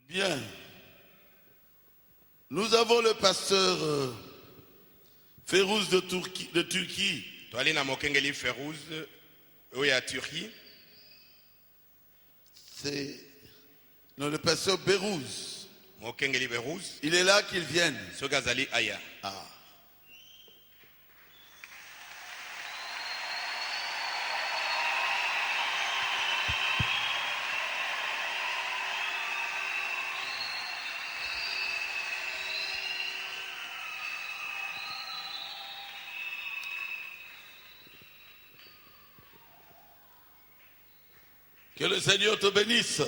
Bien. Nous avons le pasteur Férouz de Turquie. Toali na mokengeli Férouz oya Turquie. C'est le pasteur Bérouz. Mokengeli Bérouz. Il est là qu'il vienne. Sogazali aya. Ah. Que le Seigneur te bénisse.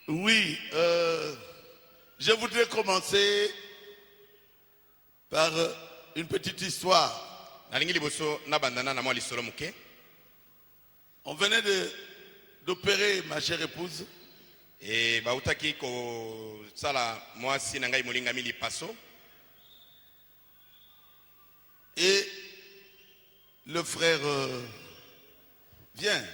Oui, je voudrais commencer par une petite histoire. On venait d'opérer ma chère épouse. Et le frère vient.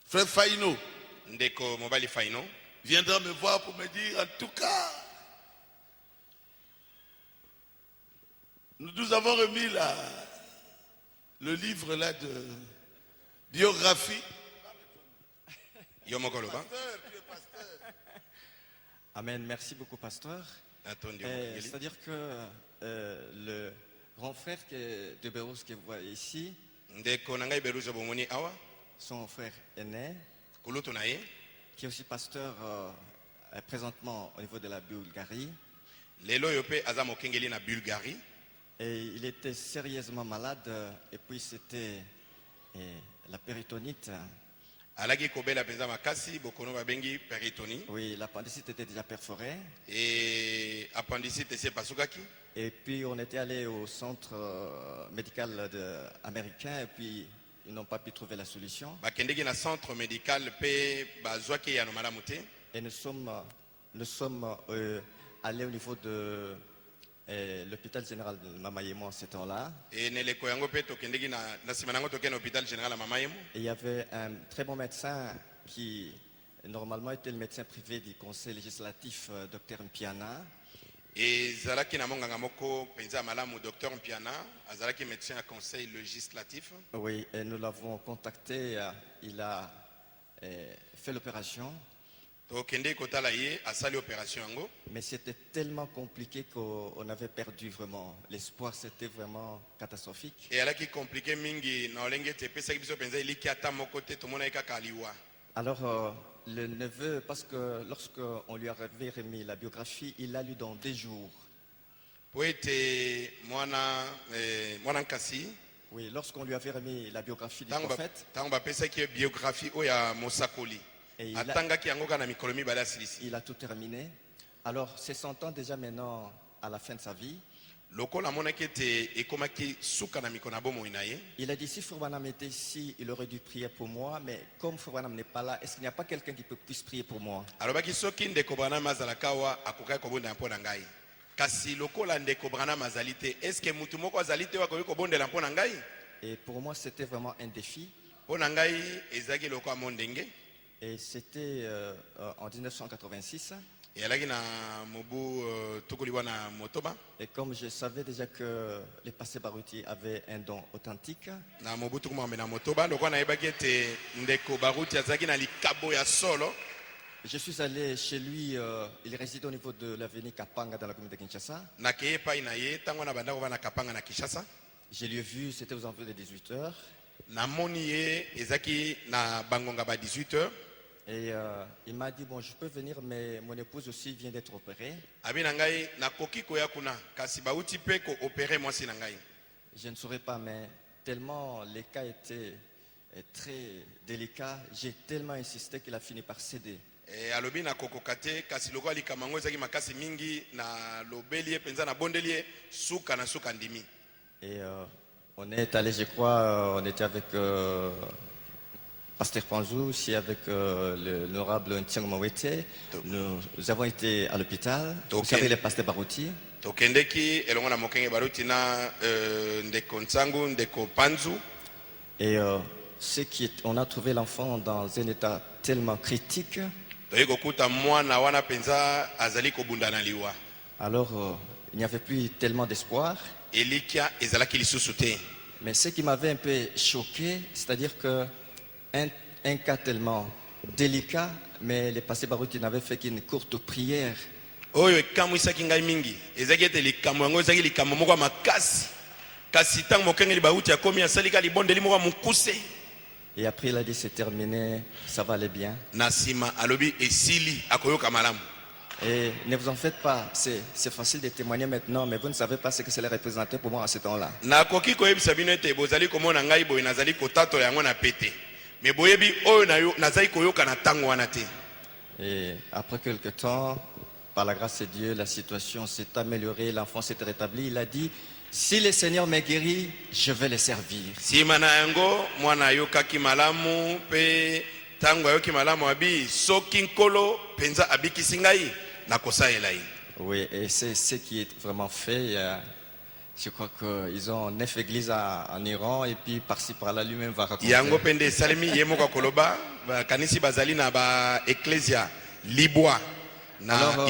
Frère Faino viendra me voir pour me dire, en tout cas, nous avons remis le livre là de biographie. Amen, merci beaucoup pasteur. C'est-à-dire que le grand frère de Bérouz que vous voyez ici, son frère aîné, qui est aussi pasteur présentement au niveau de la Bulgarie. Et il était sérieusement malade et puis c'était la péritonite. Oui, l'appendicite était déjà perforée. Et puis on était allé au centre médical américain et puis ils n'ont pas pu trouver la solution. Et nous sommes allés au niveau de l'hôpital général de Mamayemo en ce temps-là. Et il y avait un très bon médecin qui normalement était le médecin privé du conseil législatif, Dr Mpiana. Et Zalaki na monganga moko penza malamu docteur Mpiana, Azalaki médecin à conseil législatif. Oui, et nous l'avons contacté, il a fait l'opération. Mais c'était tellement compliqué qu'on avait perdu vraiment l'espoir, c'était vraiment catastrophique. Et elle qui compliqué mingi na olenge te pesa kibiso penza iliki ata moko te to mona ikaka liwa. Alors le neveu, parce que lorsque on lui avait remis la biographie, il l'a lu dans 2 jours. Oui, lorsqu'on lui avait remis la biographie du prophète, et il a tout terminé. Alors c'est 100 ans déjà maintenant à la fin de sa vie. Il a dit si Fourbana était ici, il aurait dû prier pour moi, mais comme Fourbana n'est pas là, est-ce qu'il n'y a pas quelqu'un qui puisse prier pour moi? Et pour moi c'était vraiment un défi. Et c'était en 1986. Et comme je savais déjà que les pasteur Barouti avaient un don authentique, je suis allé chez lui, il réside au niveau de l'avenue Kapanga dans la commune de Kinshasa. Je l'ai vu, c'était aux environs de 18h. Et il m'a dit, bon, je peux venir, mais mon épouse aussi vient d'être opérée. Je ne saurais pas, mais tellement les cas étaient très délicats, j'ai tellement insisté qu'il a fini par céder. Et on est allé, je crois, on était avec Pasteur Panzou, aussi avec l'honorable Ntiang Mawete. Nous avons été à l'hôpital, aussi avec le pasteur Barouti. Et on a trouvé l'enfant dans un état tellement critique. Alors, il n'y avait plus tellement d'espoir. Mais ce qui m'avait un peu choqué, c'est-à-dire qu'un cas tellement délicat, mais le pasteur Baruti n'avait fait qu'une courte prière. Et après il a dit c'est terminé, ça va aller bien. Et ne vous en faites pas, c'est facile de témoigner maintenant, mais vous ne savez pas ce que cela représentait pour moi à ce temps-là. Et après quelque temps, par la grâce de Dieu, la situation s'est améliorée, l'enfant s'est rétabli. Il a dit, si le Seigneur me guérit, je vais le servir. Oui, et c'est ce qui est vraiment fait. Je crois qu'ils ont 9 églises en Iran et puis par-ci par-là lui-même va raconter. Alors,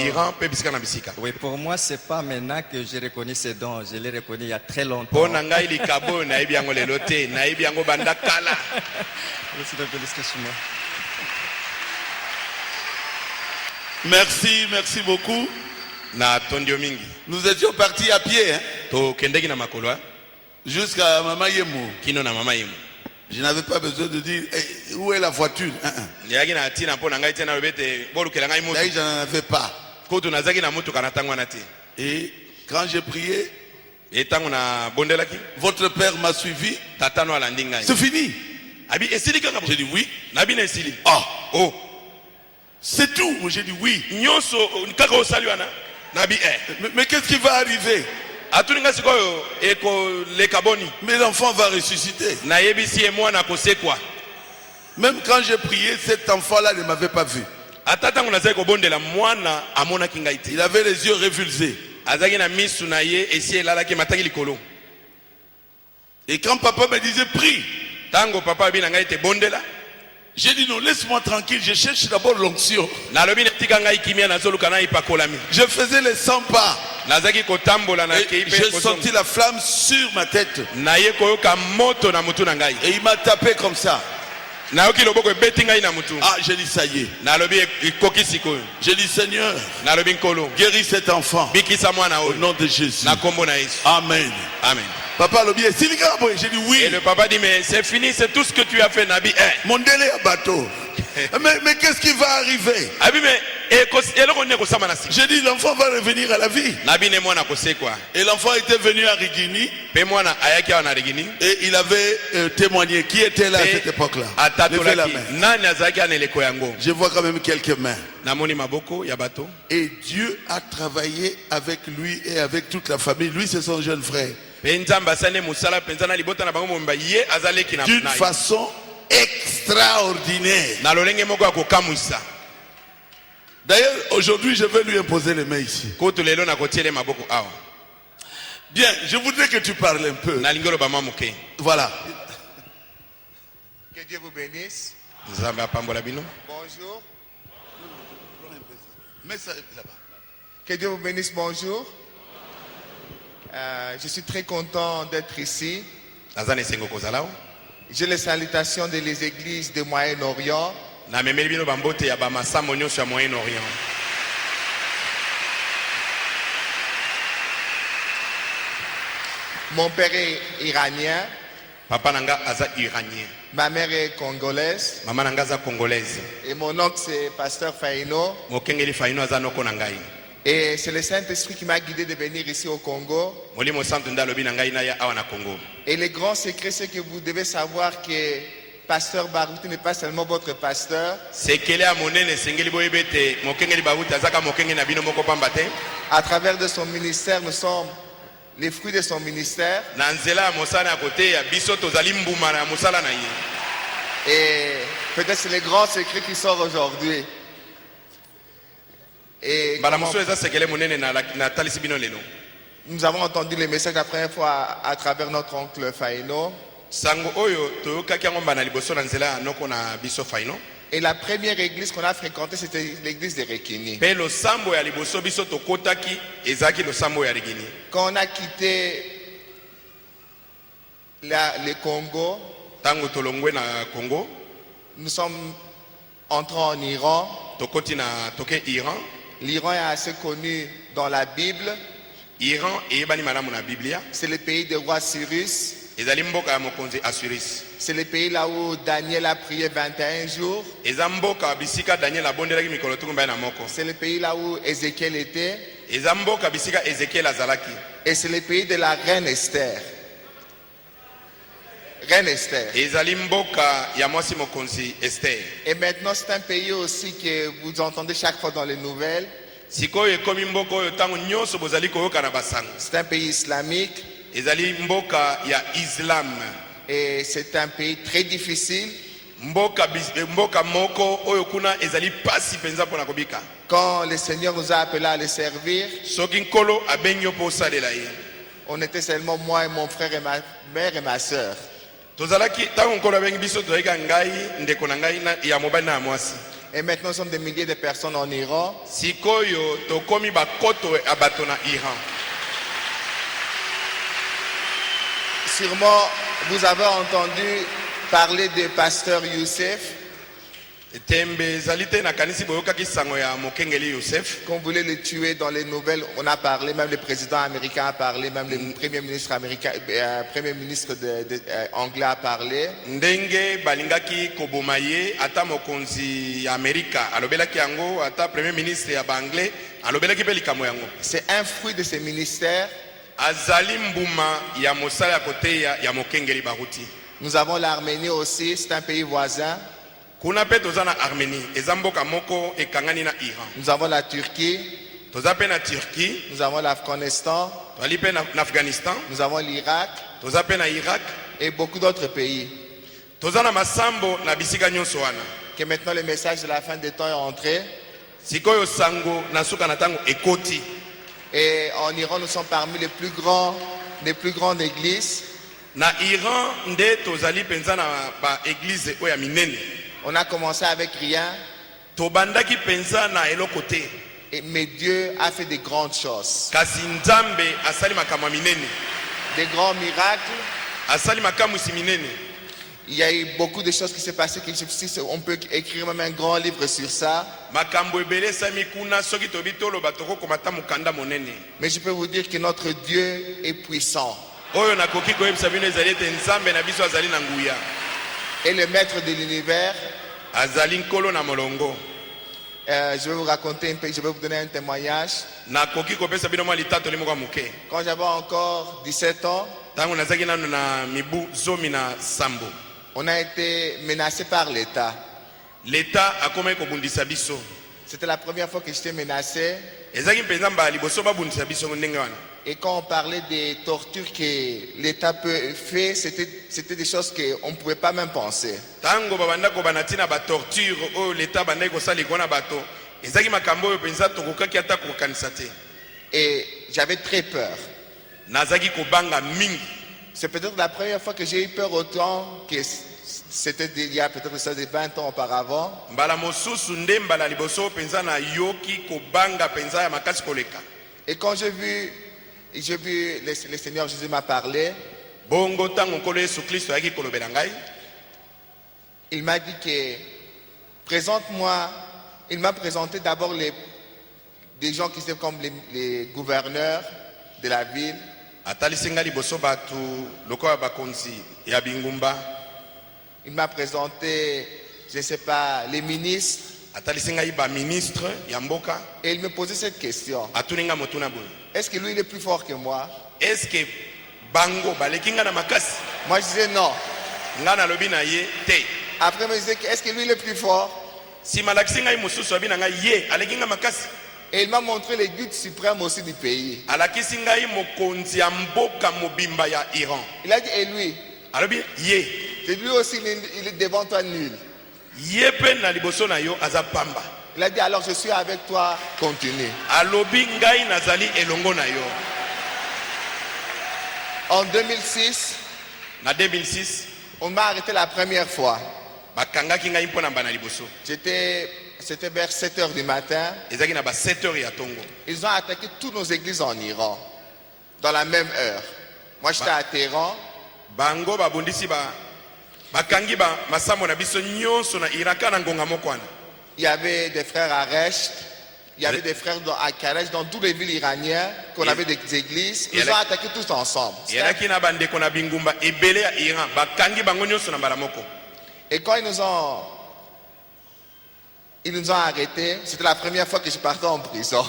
oui, pour moi, ce n'est pas maintenant que j'ai reconnu ces dons. Je l'ai reconnu il y a très longtemps. Merci, merci beaucoup. Nous étions partis à pied jusqu'à Mama Yemou. Je n'avais pas besoin de dire où est la voiture. D'ailleurs, je n'en avais pas. Et quand j'ai prié, votre père m'a suivi. C'est fini. J'ai dit oui. Oh. C'est tout. J'ai dit oui. Mais qu'est-ce qui va arriver? Mais l'enfant va ressusciter. Même quand j'ai prié, cet enfant-là ne m'avait pas vu. Il avait les yeux révulsés. Et quand papa me disait prie, j'ai dit non, laisse-moi tranquille, je cherche d'abord l'onction. Je faisais les 100 pas. Et j'ai senti la flamme sur ma tête. Et il m'a tapé comme ça. Ah, j'ai dit ça y est. J'ai dit Seigneur, guéris cet enfant au nom de Jésus. Amen. Papa Lobier, j'ai dit oui. Et le papa dit mais c'est fini, c'est tout ce que tu as fait, Nabi. Mon délai à bateau. Mais qu'est-ce qui va arriver? J'ai dit l'enfant va revenir à la vie. Et l'enfant était venu à Rigini. Et il avait témoigné. Qui était là à cette époque-là? Levez la main. Je vois quand même quelques mains. Et Dieu a travaillé avec lui et avec toute la famille. Lui, c'est son jeune frère. D'une façon extraordinaire. D'ailleurs, aujourd'hui, je vais lui imposer les mains ici. Bien, je voudrais que tu parles un peu. Voilà. Que Dieu vous bénisse. Bonjour. Mets ça là-bas. Que Dieu vous bénisse, bonjour. Je suis très content d'être ici. J'ai les salutations des églises de Moyen-Orient. Mon père est iranien. Papa nanga aza iranien. Ma mère est congolaise. Maman nanga aza congolaise. Et mon oncle c'est pasteur Faino. Mokengeli Faino aza noko nangai. Et c'est le Saint-Esprit qui m'a guidé de venir ici au Congo. Molimo santo ndalobi nangai na ya awa na Congo. Et le grand secret c'est que vous devez savoir que pasteur Baruti n'est pas seulement votre pasteur. À travers de son ministère, nous sommes les fruits de son ministère. Et peut-être c'est le grand secret qui sort aujourd'hui. Et nous avons entendu les messages la première fois à travers notre oncle Faino. sango oyo toyokaki yango mbala liboso na nzela ya noko na biso faino. Et la première église qu'on a fréquentée, c'était l'église de Rekini. Pe lo sambo ya liboso biso tokotaki ezaki lo sambo ya Rekini. Quand on a quitté le Congo, Tango tolongwe na Congo, nous sommes entrés en Iran. tokoti na toke Iran. L'Iran est assez connu dans la Bible. Iran eyebani malamu na Biblia. C'est le pays du roi Cyrus. Ezali mboka ya mokonzi Asuris. C'est le pays là où Daniel a prié 21 jours. Eza mboka bisika Daniel abondelaki mikolo tukumba na moko. C'est le pays là où Ézéchiel était. Eza mboka bisika Ezekiel azalaki. Et c'est le pays de la reine Esther. Reine Esther. Ezali mboka ya mwasi mokonzi Esther. Et maintenant, c'est un pays aussi que vous entendez chaque fois dans les nouvelles. Sikoyo ekomi mboka oyo tango nyonso bozali koyoka na basango. C'est un pays islamique. Ezali mboka ya Islam. Et c'est un pays très difficile. Mboka moko oyo kuna ezali pasi penza pona kobika. Quand le Seigneur nous a appelés à le servir, Soki nkolo abenyo po salela ye. on était seulement moi et mon frère et ma mère et ma sœur. Tozalaki tango nkolo abengi biso toyeka ngai ndeko na ngai na ya mobali na mwasi. Et maintenant, nous sommes des milliers de personnes en Iran. Sikoyo tokomi bakoto abato na Iran. Sûrement, vous avez entendu parler de pasteur Youssef. Tembe zalite na kanisi boyokaki sango ya mokengeli Youssef. Qu'on voulait le tuer dans les nouvelles, on a parlé, même le président américain a parlé, même le premier ministre américain, premier ministre anglais a parlé. Ndenge balingaki koboma ye ata mokonzi ya Amerika alobelaki yango ata premier ministre ya banglais alobelaki pe likambo yango. C'est un fruit de ce ministère. Azali mbuma ya mosala ya koteya ya mokengeli baruti. Nous avons l'Arménie aussi, c'est un pays voisin. Kuna pe toza na Arménie, eza mboka moko ekangani na Iran. Nous avons la Turquie. Toza pe na Turquie, Nous avons l'Afghanistan. toali pe na Afghanistan, Nous avons l'Irak toza pe na Irak, et beaucoup d'autres pays. toza na masambo na bisika nyonso wana. Que maintenant le message de la fin des temps est entré. Sikoyo sango na suka na tango ekoti. Et en Iran, nous sommes parmi les plus grandes églises. Na Iran nde tozali penza na ba église oya minene. On a commencé avec rien, Tobandaki penza na eloko te. mais Dieu a fait de grandes choses. Kasi Nzambe asali makambo minene. Des grands miracles. Asali makambo si minene. Il y a eu beaucoup de choses qui s'est passées. On peut écrire même un grand livre sur ça. Makambo ebele sami kuna soki tobitolo batoko komata mukanda monene. Mais je peux vous dire que notre Dieu est puissant. Oyo nakoki koyebisa bino ezali ete Nzambe na biso azali na nguya. Et le maître de l'univers. Azali nkolo na molongo. Je vais vous raconter un peu, je vais vous donner un témoignage. Nakoki kopesa bino mwa litato limoko muke. Quand j'avais encore 17 ans, Tango nazaki nano na mibu zomi na sambo. on a été menacé par l'État. L'État akomaki kobundisa biso. C'était la première fois que j'étais menacé. Ezaki mpenza mbala liboso babundisa biso ndenge wana. Et quand on parlait des tortures que l'État peut faire, c'était des choses qu'on ne pouvait pas même penser. Tango babanda ko banatina ba torture oyo l'État bandai ko sali kona bato. Ezaki makambo oyo penza tokokaki ata kokanisa te. Et j'avais très peur. Nazaki kobanga mingi. C'est peut-être la première fois que j'ai eu peur autant que c'était il y a peut-être ça de 20 ans auparavant. Mbala mosusu nde mbala liboso penza na yoki kobanga penza ya makasi koleka. Et quand j'ai vu le Seigneur Jésus m'a parlé, Bongo tango nkolo Yesu Kristo yaki kolobela ngai. il m'a dit que présente-moi, il m'a présenté d'abord des gens qui étaient comme les gouverneurs de la ville. Atalisi ngai liboso batu lokola bakonzi ya bingumba. Il m'a présenté, je ne sais pas, les ministres. Atalisi ngai ba ministre ya mboka. Et il me posait cette question. Atuninga motuna boye. Est-ce que lui, il est plus fort que moi? Est-ce que bango baleki nga na makasi? Moi, je disais non. Nga na lobi na ye te. Après, il me disait, est-ce que lui, il est plus fort? Si malakisi ngai mosusu abi na ngai ye aleki nga makasi. Et il m'a montré les guides suprêmes aussi du pays. Alakisi ngai mokonzi ya mboka mobimba ya Iran. Il a dit, et lui? Alobi ye. Et lui aussi, il est devant toi nul. Ye pe na liboso na yo aza pamba. Il a dit, alors je suis avec toi, continue. Alobi ngai nazali elongo na yo. En 2006, Na 2006. On m'a arrêté la première fois. Bakangaki ngai mpona mbana liboso. C'était vers 7 heures du matin. Ezaki na ba 7 heures ya tongo. Ils ont attaqué toutes nos églises en Iran. Dans la même heure. Moi j'étais à Téhéran. Bango babundisi bakangi masambo na biso nyonso na Iraka na ngonga mokwana. Il y avait des frères à Resht. Il y avait des frères à Karesh, dans toutes les villes iraniennes, qu'on avait des églises. Ils ont attaqué tous ensemble. Et quand ils nous ont arrêtés, c'était la première fois que je partais en prison.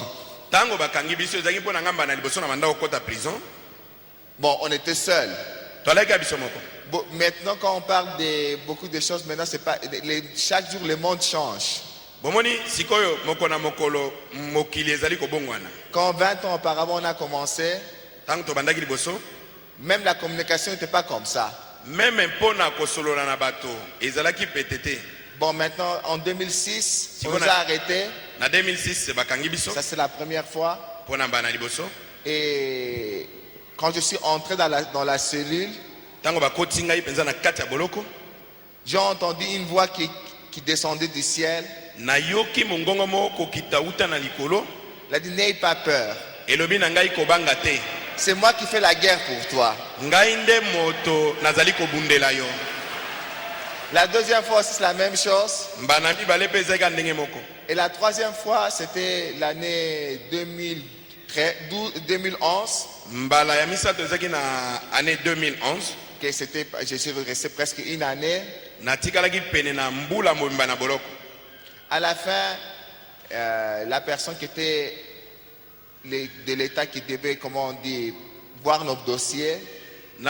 Bon, on était seuls. Bon, maintenant, quand on parle de beaucoup de choses, maintenant, c'est pas, chaque jour, le monde change. Quand 20 ans auparavant on a commencé, même la communication n'était pas comme ça. Bon, maintenant en 2006, on nous a arrêtés. Ça c'est la première fois. Et quand je suis entré dans la cellule, j'ai entendu une voix qui descendait du ciel. Il a dit n'aie pas peur. C'est moi qui fais la guerre pour toi. La deuxième fois c'est la même chose. Et la troisième fois c'était l'année 2011. Que je suis resté presque une année. À la fin, la personne qui était de l'État qui devait, comment on dit, voir nos dossiers, il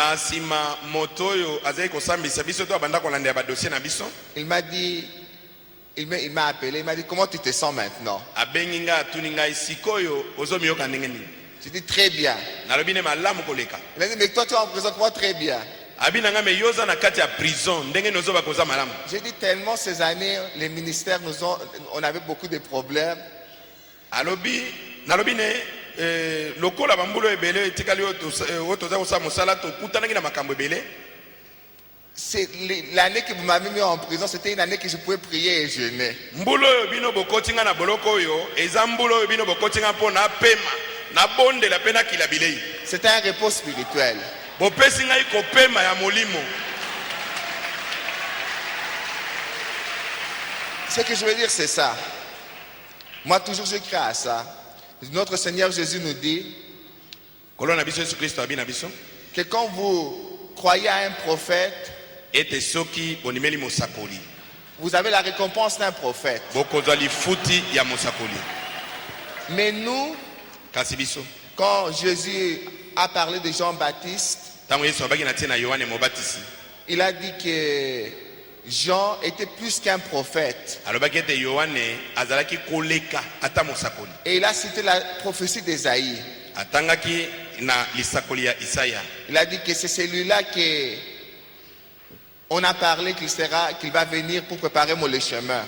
m'a dit, il m'a appelé, il m'a dit comment tu te sens maintenant? J'ai dit très bien. Il a dit mais toi tu es en prison, comment très bien? J'ai dit tellement ces années, les ministères on avait beaucoup de problèmes. C'est l'année que vous m'avez mis en prison, c'était une année que je pouvais prier et jeûner. C'était un repos spirituel. Ce que je veux dire, c'est ça. Moi, toujours, je crie à ça. Notre Seigneur Jésus nous dit que quand vous croyez à un prophète, vous avez la récompense d'un prophète. Mais nous, quand Jésus a parlé de Jean-Baptiste, il a dit que Jean était plus qu'un prophète. Et il a cité la prophétie d'Ésaïe. Il a dit que c'est celui-là qu'on a parlé qu'il va venir pour préparer le chemin.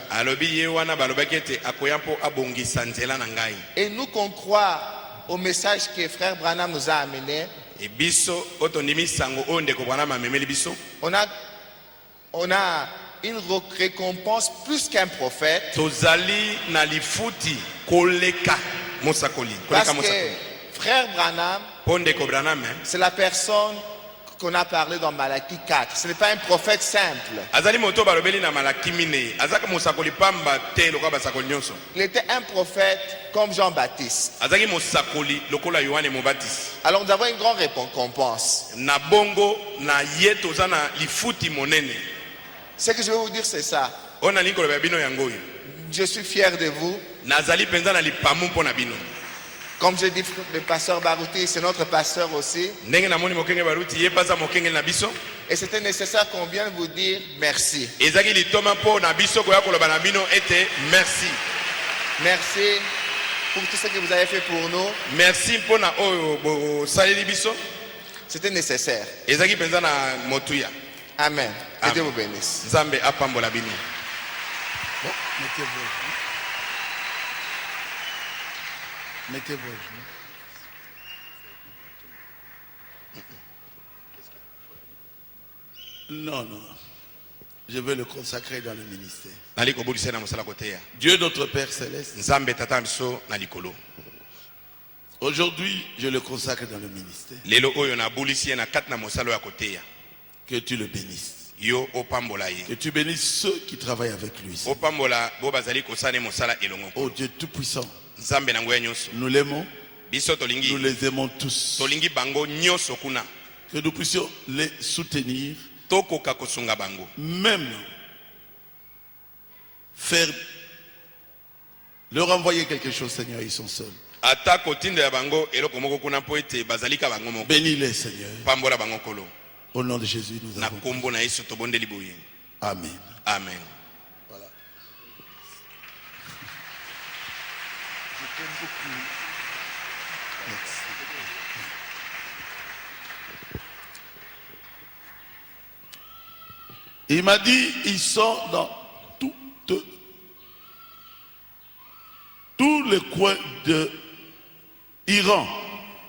Et nous qu'on croit au message que frère Branham nous a amené, on a une récompense plus qu'un prophète. Parce que frère Branham, c'est la personne qu'on a parlé dans Malachie 4. Ce n'est pas un prophète simple. Il était un prophète comme Jean-Baptiste. Alors nous avons une grande récompense. Ce que je veux vous dire, c'est ça. Je suis fier de vous. Comme je dis, le pasteur Barouti, c'est notre pasteur aussi. Et c'était nécessaire qu'on vienne vous dire merci. Merci pour tout ce que vous avez fait pour nous. Merci pour c'était nécessaire. Amen. Que Dieu vous bénisse. Bon, mettez-vous. Mettez-vous. Non, non. Je veux le consacrer dans le ministère. Nali kobulisa na mosala koteya. Dieu notre Père Céleste. Nzambe tata biso na likolo. Aujourd'hui, je le consacre dans le ministère. Lelo oyo na bulisi na kat na mosala ya koteya. Que tu le bénisses. Yo opambola ye. Que tu bénisses ceux qui travaillent avec lui. Opambola bo bazali kosane mosala elongo. Oh Dieu tout-puissant. Nzambe na ngoya nyonso. Nous l'aimons. Biso tolingi. Nous les aimons tous. Tolingi bango nyonso kuna. Que nous puissions les soutenir. Toko kakosunga bango. Même faire leur envoyer quelque chose, Seigneur, ils sont seuls. Atako tinde ya bango eloko moko kuna po ete bazalika bango moko. Bénis-les, Seigneur. Pambola bango kolo. Au nom de Jésus, nous na avons. kombo na Yesu tobondeli boye. Amen. Amen. Voilà. Je t'aime beaucoup. Merci. Il m'a dit, ils sont dans tous les coins de Iran.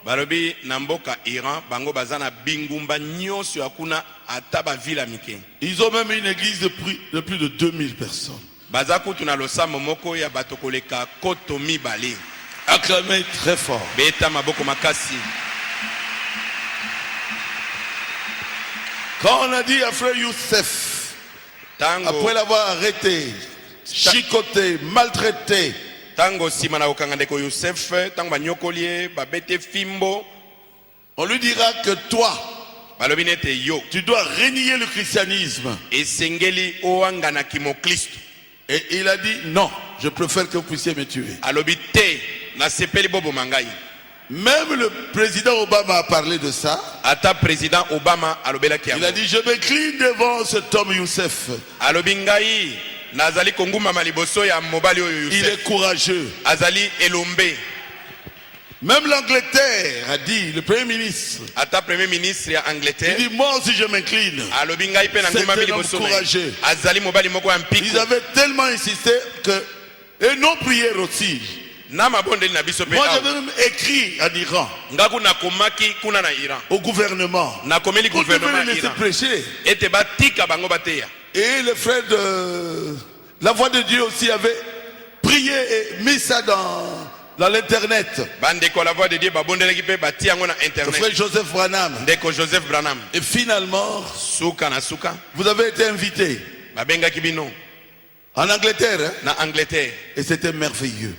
Balobi namboka Iran bango bazana bingumba nyonso yakuna ataba vila mike. Ils ont même une église de plus de 2000 personnes. Bazaku tuna losambo moko ya batokoleka koto mibale. Acclamez très fort. Beta maboko makasi. Quand on a dit à frère Youssef, après l'avoir arrêté, chicoté, maltraité, tango simana okanga ndeko Youssef, tango banyokolie babete fimbo, on lui dira que toi, balobi nete yo, tu dois renier le christianisme. esengeli oanga na kimo Kristo. Et il a dit non, je préfère que vous puissiez me tuer. Alobi te na sepeli bobo mangai. Même le président Obama a parlé de ça. Ata président Obama alobela ki Il a dit je m'incline devant cet homme Youssef. Alobi ngai nazali konguma maliboso ya mobali oyo Youssef. Il est courageux. Azali elombe. Même l'Angleterre a dit, le premier ministre. Ata premier ministre ya Angleterre. Il dit moi aussi je m'incline. Alobi ngai pe na nguma maliboso. Courageux. Azali mobali moko ya mpiko. Ils avaient tellement insisté que et non prière aussi. Moi j'avais même écrit en Iran au gouvernement. Pour devait les laisser prêcher. Et le frère de la voix de Dieu aussi avait prié et mis ça dans l'internet. Le frère Joseph Branham. Et finalement, vous avez été invité. En Angleterre, hein? Na Angleterre. Et c'était merveilleux.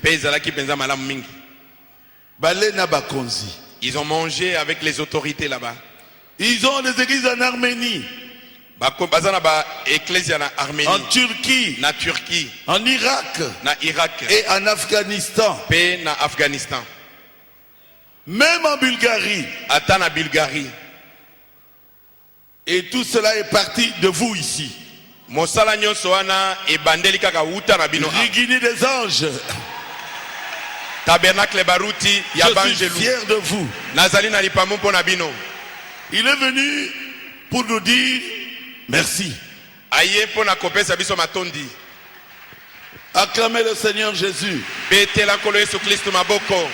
Ils ont mangé avec les autorités là-bas. Ils ont des églises en Arménie, en Turquie, na Turquie, en Irak, na Irak et en Afghanistan. Na Afghanistan. Même en Bulgarie. Ata na Bulgarie. Et tout cela est parti de vous ici. Mosala nyonso wana ebandeli kaka uta na bino. Rigini des anges. Tabernacle baruti ya banjelu. Je suis fier de vous. Nazali na lipamu mpo na bino. Il est venu pour nous dire merci. Aye mpo na kopesa biso matondi. Acclamez le Seigneur Jésus. Betela nkolo Yesu Kristo maboko.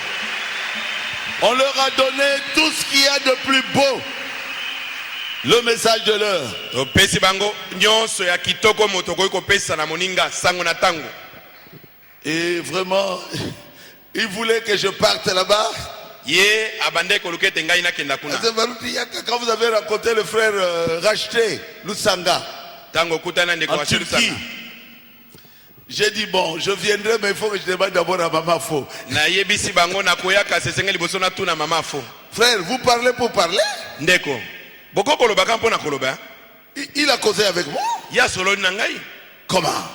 On leur a donné tout ce qu'il y a de plus beau. Le message de l'heure. Et vraiment, il voulait que je parte là-bas. Quand vous avez rencontré le frère Racheté, Lusanga, en Turquie, j'ai dit bon, je viendrai, mais il faut que je demande d'abord à Maman Fo. Frère, vous parlez pour parler? Il a causé avec moi. Comment?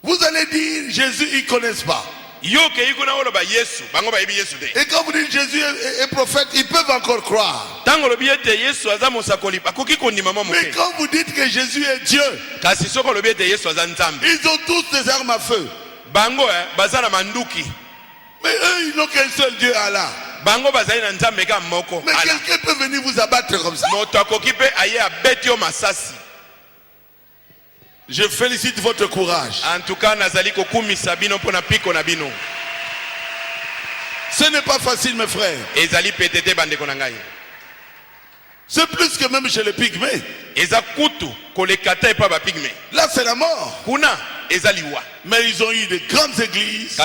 Vous allez dire Jésus, ils ne connaissent pas. Et quand vous dites Jésus est prophète, ils peuvent encore croire. Mais quand vous dites que Jésus est Dieu, ils ont tous des armes à feu. Mais eux, ils n'ont qu'un seul Dieu, Allah. Mais quelqu'un peut venir vous abattre comme ça. Je félicite votre courage. En tout cas, ce n'est pas facile, mes frères. C'est plus que même chez les pygmées. Là, c'est la mort. Mais ils ont eu de grandes églises.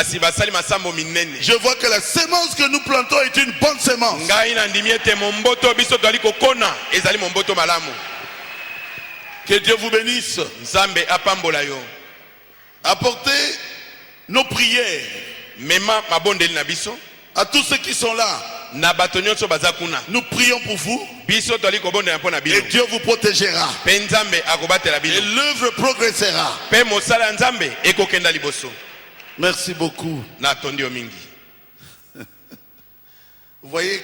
Je vois que la sémence que nous plantons est une bonne sémence. Que Dieu vous bénisse. Apportez nos prières à tous ceux qui sont là. Nous prions pour vous. Et Dieu vous protégera. Et l'œuvre progressera. Merci beaucoup. Vous voyez